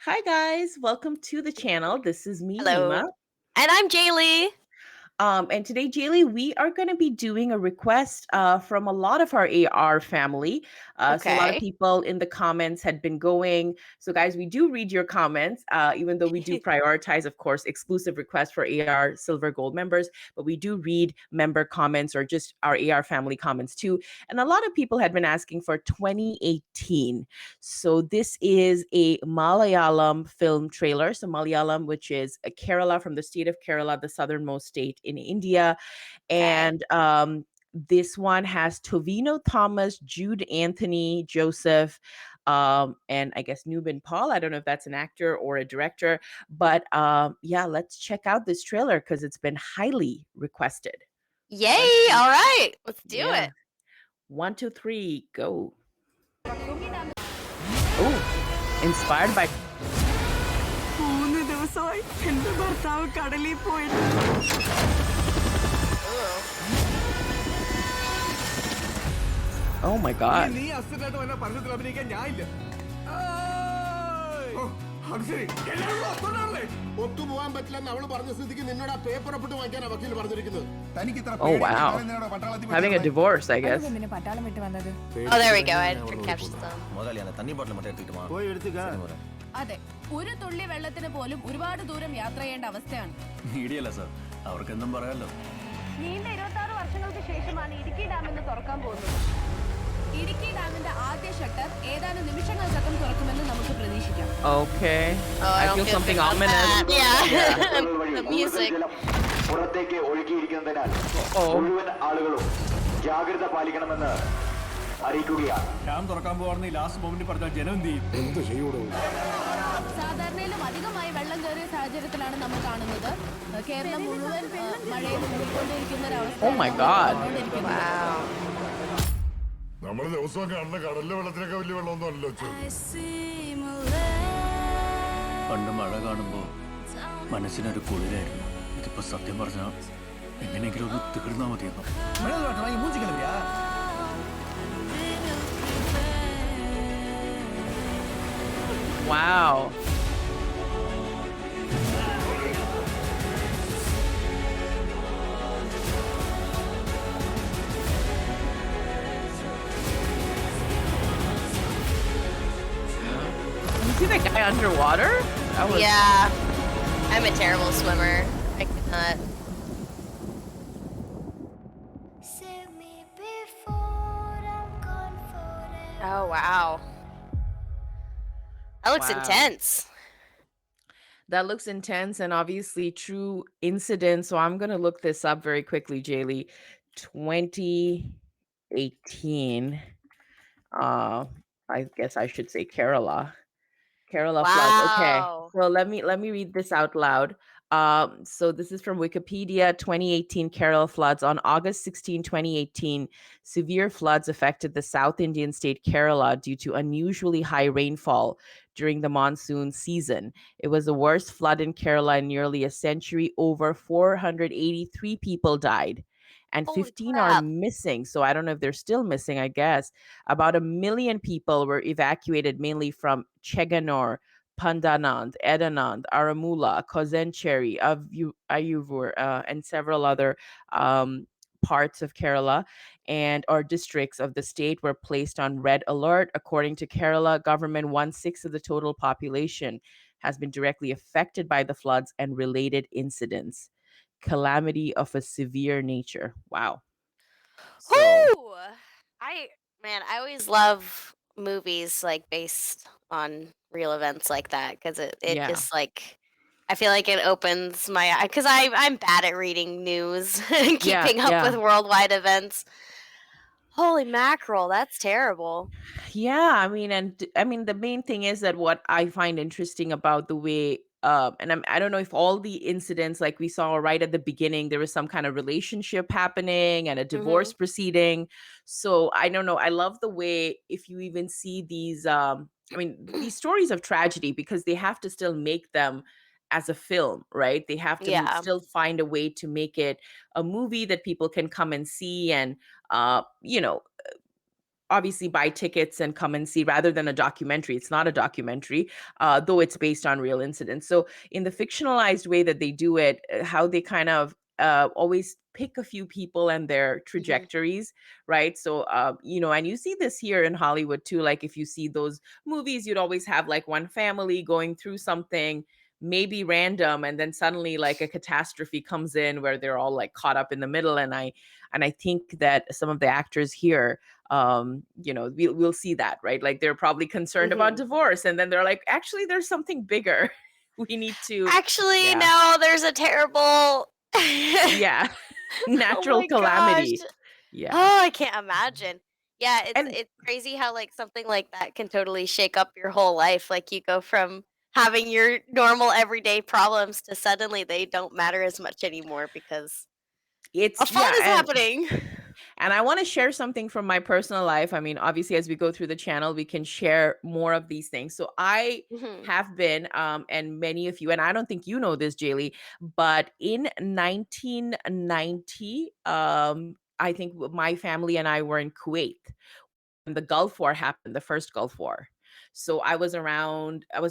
Hi guys, welcome to the channel. This is me, Rima. Hello. And I'm Jaley. And today, Jaylee, we are going to be doing a request from a lot of our AR family. So a lot of Okay. people in the comments had been going. So, guys, we do read your comments, even though we do prioritize, of course, exclusive requests for AR Silver Gold members. But we do read member comments or just our AR family comments too. And a lot of people had been asking for 2018. So this is a Malayalam film trailer. So Malayalam, which is a Kerala, from the state of Kerala, the southernmost state in India. Okay. And this one has Tovino, Thomas, Jude, Anthony, Joseph, and I guess Nobin Paul. I don't know if that's an actor or a director, but yeah, let's check out this trailer because it's been highly requested. One, Yay. two, All right. Let's do yeah. it. 1, 2, 3, go. Oh, inspired by. 3 ദിവസമായി എന്റെ ഭർത്താവ് കടലിൽ പോയിട്ട്. Oh my god. നീ അസറ്റായിട്ട് വന്ന പരസ്യത്തിൽ അഭിനയിക്കാൻ ഞാനില്ല. അത് ശരി. എല്ലാവരും ഒത്തുകൊണ്ടാണല്ലേ? ഒത്തുപോകാൻ പറ്റില്ലെന്ന് അവള് പറഞ്ഞ സ്ഥിതിക്ക് നിന്നോട് ആ പേപ്പർ ഒപ്പിട്ട് വാങ്ങിക്കാനാ വക്കീൽ പറഞ്ഞിരിക്കുന്നത്. തനിക്ക് ഇത്ര Oh wow. Having a divorce, I guess. പട്ടാളം വിട്ട് വന്നത്. Oh, there we go. I captured some. முதலாளியான தண்ணி பாட்டில் மட்டும் எடுத்துக்கிட்டு வா. പോയി എടുത്തുക. അതെ, ഒരു തുള്ളി വെള്ളത്തിന് പോലും ഒരുപാട് ദൂരം യാത്ര ചെയ്യേണ്ട അവസ്ഥയാണ്. ഇടിയല്ല സാർ, അവർക്ക് എന്തും പറയാലോ. നീണ്ട 26 വർഷങ്ങൾക്ക് ശേഷമാണ് ഇടുക്കി ഡാം ഇന്ന് തുറക്കാൻ പോകുന്നത്. ഇടുക്കി ഡാമിന്റെ ആദ്യ ഷട്ടർ ഏതാനും നിമിഷങ്ങൾക്കകം തുറക്കുമെന്ന് നമുക്ക് പ്രതീക്ഷിക്കാം. Okay. Oh, I don't feel something about ominous. that. Yeah. The music. പുറത്തേക്ക് ഒഴുകിയിരിക്കുന്നതിനാൽ Oh. മുഴുവൻ ആളുകളും ജാഗ്രത പാലിക്കണമെന്ന് അറിയിക്കുകയാണ്. ഡാം തുറക്കാൻ പോകുന്ന ഈ ലാസ്റ്റ് മൊമെന്റ് പറഞ്ഞാൽ ജനം എന്ത് ചെയ്യും? എന്ത് ചെയ്യൂടോ? സാധാരണയിലും അധികമായി വെള്ളം കയറിയ സാഹചര്യത്തിലാണ് നമ്മൾ കാണുന്നത്. കേരളം മുഴുവൻ മഴയിൽ മുങ്ങിക്കൊണ്ടിരിക്കുന്ന ഒരു അവസ്ഥ. Oh my god. Wow. നമ്മള് ദിവസവും കാണുന്ന കടലിലെ വെള്ളത്തിനൊക്കെ വലിയ വെള്ളമൊന്നും അല്ലല്ലോ. പണ്ട് മഴ കാണുമ്പോൾ മനസ്സിനൊരു കുളിരായിരുന്നു. ഇതിപ്പോ സത്യം പറഞ്ഞാൽ എങ്ങനെയെങ്കിലും ഒന്ന് തീർന്നാ മതിയെന്നോ. Wow. You see that guy underwater? That was. Yeah. I'm a terrible swimmer. I cannot. Oh, wow. That looks Wow. intense. That looks intense and obviously true incident. So I'm gonna look this up very quickly, Jaylee. 2018. Uh, I guess I should say Kerala. Kerala floods. Okay. Wow. So let me read this out loud. So this is from Wikipedia. 2018 Kerala floods. On August 16, 2018, severe floods affected the South Indian state Kerala due to unusually high rainfall during the monsoon season. It was the worst flood in Kerala in nearly a century. Over 483 people died. And Holy 15 are crap. missing. So I don't know if they're still missing, I guess. About 1 million people were evacuated, mainly from Cheganor, Pandanand, Edanand, Aramula, Kozencheri, Ayuvur, and several other parts of Kerala and or districts of the state were placed on red alert. According to Kerala government, 1/6 of the total population has been directly affected by the floods and related incidents. Calamity of a severe nature. Wow. So, Whoo! I always love movies like based on real events like that because it yeah. just like I feel like it opens my eye because I'm bad at reading news and Yeah, keeping up yeah. with worldwide events. Holy mackerel, that's terrible. Yeah, I mean the main thing is that what I find interesting about the way and I don't know if all the incidents like we saw right at the beginning there was some kind of relationship happening and a Hmm. divorce proceeding. So I don't know, I love the way if you even see these I mean these stories of tragedy because they have to still make them as a film, right? They have to Yeah. still find a way to make it a movie that people can come and see and you know obviously buy tickets and come and see rather than a documentary. It's not a documentary, though it's based on real incidents. So in the fictionalized way that they do it, how they kind of always pick a few people and their trajectories, right? So, and you see this here in Hollywood too. Like if you see those movies, you'd always have like one family going through something maybe random, and then suddenly like a catastrophe comes in where they're all like caught up in the middle. And I think that some of the actors here, we'll see that, right? Like they're probably concerned about divorce, and then they're like, actually, there's something bigger. We need to, Actually, yeah, no, there's a terrible yeah, Oh natural my gosh. calamity. Yeah. Oh, I can't imagine. Yeah, it's And it's crazy how like something like that can totally shake up your whole life. Like you go from having your normal everyday problems to suddenly they don't matter as much anymore because a it's, flood yeah. is happening. And I want to share something from my personal life. I mean, obviously, as we go through the channel, we can share more of these things. So I Mhm. have been, and many of you, and I don't think you know this, Jaylee, but in 1990, I think my family and I were in Kuwait when the Gulf War happened, the first Gulf War. So I was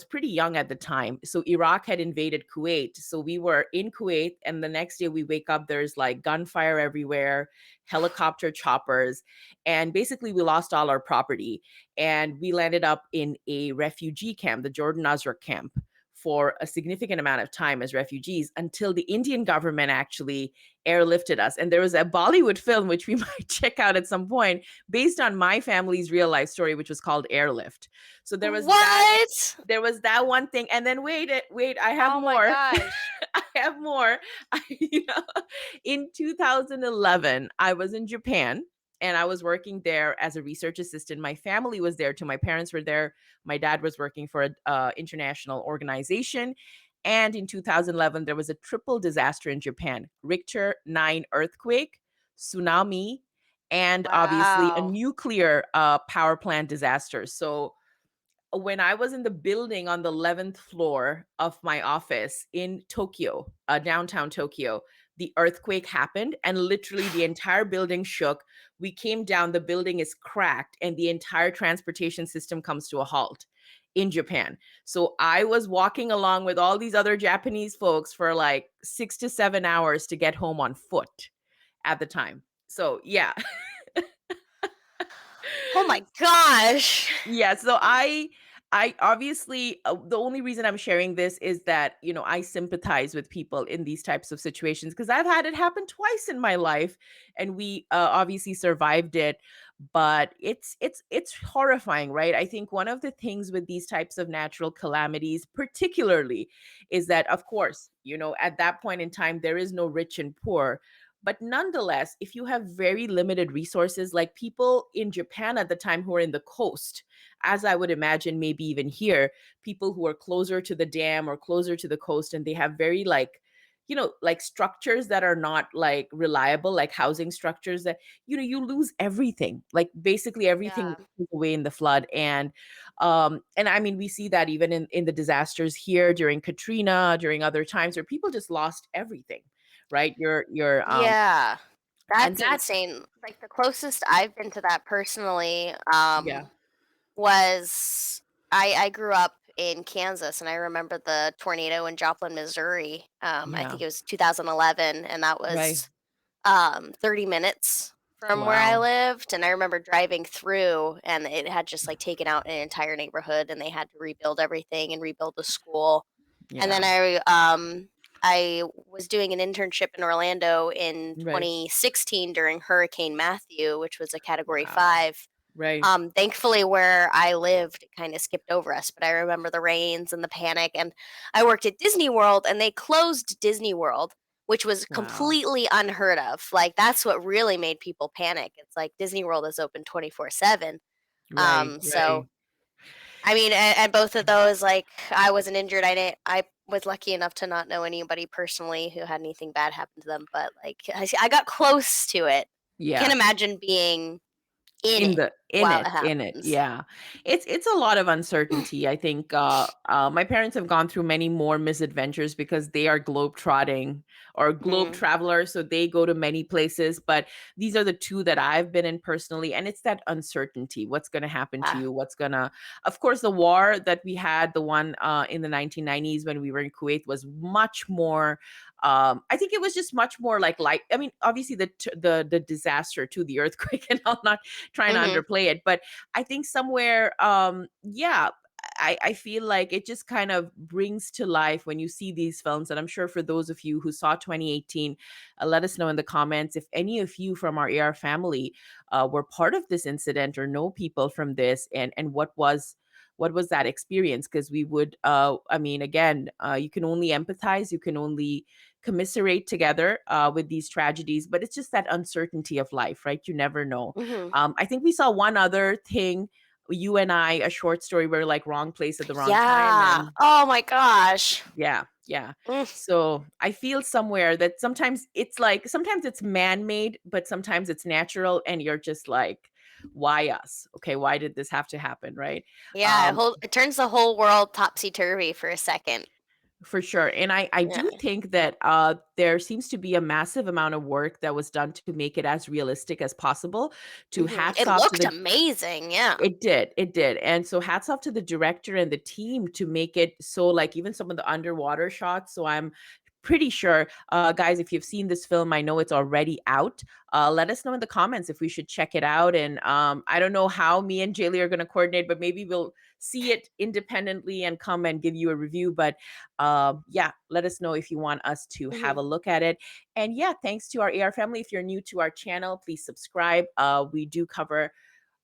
pretty young at the time. So Iraq had invaded Kuwait. So we were in Kuwait, and the next day we wake up, there's like gunfire everywhere, helicopter choppers, and basically we lost all our property. And we landed up in a refugee camp, the Jordan Azraq camp, for a significant amount of time as refugees until the Indian government actually airlifted us. And there was a Bollywood film, which we might check out at some point, based on my family's real life story, which was called Airlift. So What? there was that one thing. And then wait, I have Oh my more. gosh. I have more. In 2011, I was in Japan and I was working there as a research assistant. My family was there too. My parents were there. My dad was working for an international organization. And in 2011, there was a triple disaster in Japan: Richter 9 earthquake, tsunami, and obviously a Wow. nuclear power plant disaster. So when I was in the building on the 11th floor of my office in Tokyo, downtown Tokyo, the earthquake happened and literally the entire building shook. We came down, the building is cracked, and the entire transportation system comes to a halt in Japan. So I was walking along with all these other Japanese folks for like 6 to 7 hours to get home on foot at the time. So, yeah. Oh my gosh. Yeah, so I obviously, the only reason I'm sharing this is that, I sympathize with people in these types of situations because I've had it happen twice in my life, and we obviously survived it. But it's horrifying, right? I think one of the things with these types of natural calamities particularly is that, of course, at that point in time there is no rich and poor. But nonetheless, if you have very limited resources, like people in Japan at the time who are in the coast, as I would imagine, maybe even here, people who are closer to the dam or closer to the coast, and they have very like structures that are not like reliable, like housing structures that, you lose everything, like basically everything Yeah. goes away in the flood. And I mean, we see that even in the disasters here during Katrina, during other times where people just lost everything, right? Yeah. And That's that, insane. Like the closest I've been to that personally, yeah, was I grew up in Kansas and I remember the tornado in Joplin, Missouri. I yeah, think it was 2011 and that right. was 30 minutes from where I Wow. lived, and I remember driving through and it had just like taken out an entire neighborhood and they had to rebuild everything and rebuild the school. And then Yeah, I was doing an internship in Orlando in right. 2016 during Hurricane Matthew, which was a category Wow. 5. Right. Thankfully, where I lived, it kind of skipped over us, but I remember the rains and the panic. And I worked at Disney World, and they closed Disney World, which was Wow. completely unheard of. Like that's what really made people panic. It's like Disney World is open 24/7. Right. So Right. I mean, and both of those, like I wasn't injured. I was lucky enough to not know anybody personally who had anything bad happen to them, but like I got close to it. I can't Yeah. imagine being in In it. the while it in it, happens. yeah. It's a lot of uncertainty. I think my parents have gone through many more misadventures because they are globe trotting or globe Mhm. travelers, so they go to many places. But these are the two that I've been in personally, and it's that uncertainty. What's going to happen to Ah. you? What's gonna? Of course, the war that we had, the one in the 1990s when we were in Kuwait, was much more. I think it was just much more like I mean, obviously the disaster to the earthquake, and I'm not trying to Mhm. underplay it, but I think somewhere yeah, I feel like it just kind of brings to life when you see these films. And I'm sure for those of you who saw 2018, let us know in the comments if any of you from our AR family were part of this incident or know people from this, and what was that experience, because we would I mean, again, you can only empathize, you can only commiserate together with these tragedies, but it's just that uncertainty of life, right? You never know. Mhm. I think we saw one other thing, you and I, a short story where like wrong place at the wrong time. Yeah. And Oh my gosh. yeah, yeah. Mm. So I feel somewhere that sometimes it's man-made, but sometimes it's natural, and you're just like, why us? Okay, why did this have to happen, right? Yeah, Um, it turns the whole world topsy-turvy for a second. For sure. And I Yeah. do think that there seems to be a massive amount of work that was done to make it as realistic as possible. To Mhm. hats It off to looked the amazing, yeah. it did. And so hats off to the director and the team to make it so, like, even some of the underwater shots. So I'm pretty sure, guys, if you've seen this film, I know it's already out. Let us know in the comments if we should check it out. And I don't know how me and Jaylee are going to coordinate, but maybe we'll see it independently and come and give you a review. But yeah, let us know if you want us to have Mhm. a look at it. And yeah, thanks to our AR family. If you're new to our channel, please subscribe. We do cover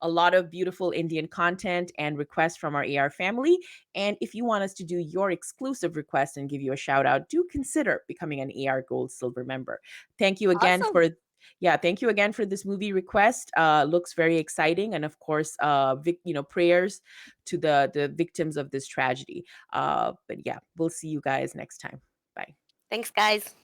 a lot of beautiful Indian content and requests from our AR family. And if you want us to do your exclusive request and give you a shout out, do consider becoming an AR Gold Silver member. Thank you again Awesome. for thank you again for this movie request. Looks very exciting, and of course, prayers to the victims of this tragedy. But yeah, we'll see you guys next time. Bye. Thanks, guys.